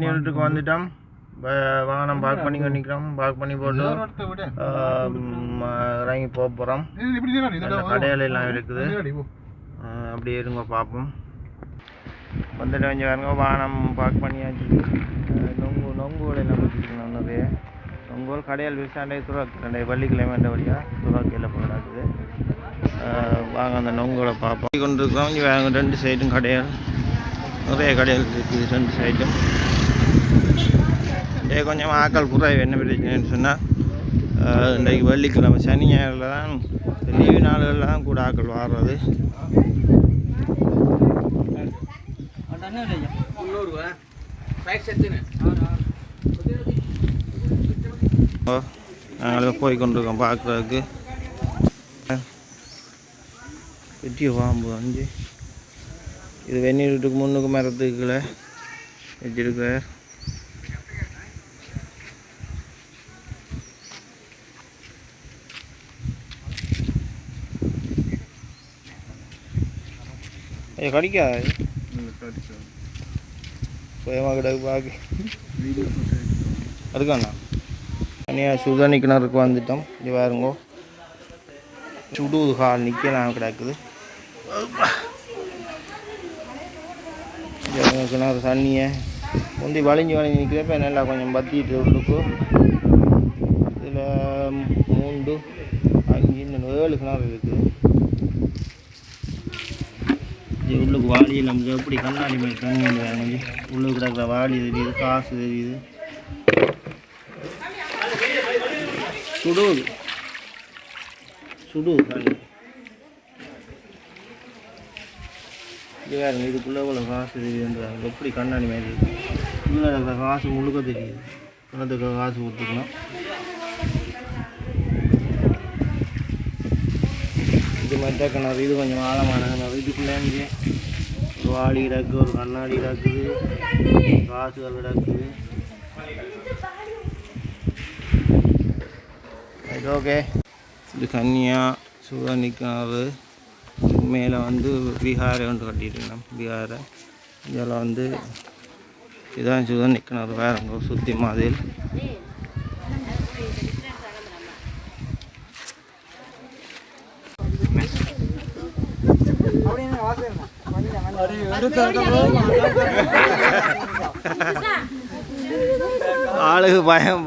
வீட்டுக்கு வந்துட்டோம். வாகனம் பார்க் பண்ணி நிற்கிறோம். பார்க் பண்ணி போட்டு இறங்கி போக போகிறோம். கடையில எல்லாம் இருக்குது. அப்படியே இருங்க பார்ப்போம். வந்துட்டு கொஞ்சம் பாருங்க, வாகனம் பார்க் பண்ணியாச்சு. நொங்குகள் எல்லாம் வச்சுருக்கணும். நிறைய நொங்குகள் கடையில் விசாண்டை துறக்கு வெள்ளிக்கிழமை வழியாக துறக்கையில் போடாது. வாங்க அந்த நொங்குகளை பார்ப்போம். கொண்டிருக்கோம். இங்கே வாங்க 2 சைடும் கடைகள், நிறைய கடைகள் இருக்குது 2 சைடும். கொஞ்சம் ஆக்கள் குறைவு. என்ன பிரச்சனைன்னு சொன்னால் இன்றைக்கு வெள்ளிக்கிழமை சனி ஞாயிறில் தான், லீவு நாள்களில் தான் கூட ஆக்கள் வாடுறது. நாங்கள் போய் கொண்டிருக்கோம் பார்க்குறதுக்கு. பெரிய பாம்பு 5 இது வெந்நீர் வீட்டுக்கு முன்னுக்கு மரத்துக்குள்ள வச்சிருக்க. கடிக்காது கிடக்கு பாக்கு அதுக்காண்ணா. தனியாக சுதனி கிணறுக்கு வந்துட்டோம். இது பாருங்கோ, சுடுவது கால் நிற்கலாம் கிடக்குது. கிணறு தண்ணியை முந்தி வளைஞ்சி நிற்கிறப்ப நல்லா கொஞ்சம் பற்றிட்டு உள்ளுக்கு. இதில் 3, 5, 7 கிணறு இருக்குது. உள்ளுக்கு வாளி நம்ம எப்படி கண்ணாடி மாதிரி தண்ணி வந்து உள்ளுக்கு கிடக்கிற வாளி தெரியுது, காசு தெரியுது. சுடுவது தண்ணி இது வேறு. இதுக்குள்ளே இவ்வளோ காசு தெரியுதுன்றாங்க. எப்படி கண்ணாடி மாதிரி இருக்குது. உள்ளே இருக்கிற காசு முழுக்க தெரியுது. கிணத்துக்கு காசு கொடுத்துக்கணும். இது மாதிரி கிணறு. இது கொஞ்சம் ஆழமான கிணறு. இதுக்குள்ளே ஒரு வாளி கிடக்கு, ஒரு கண்ணாடி கிடக்குது, காசுகள் கிடக்குது. ஓகே, இது கன்னியா சுதனி கிணறு. மேலே வந்து பீகாரை வந்து கட்டிட்டுருந்தோம். பீகாரை இதில் வந்து இதுதான் சுதனி கிணறு. வேறுங்க சுற்றி மாதிரி ஆளுக்கு பயம்.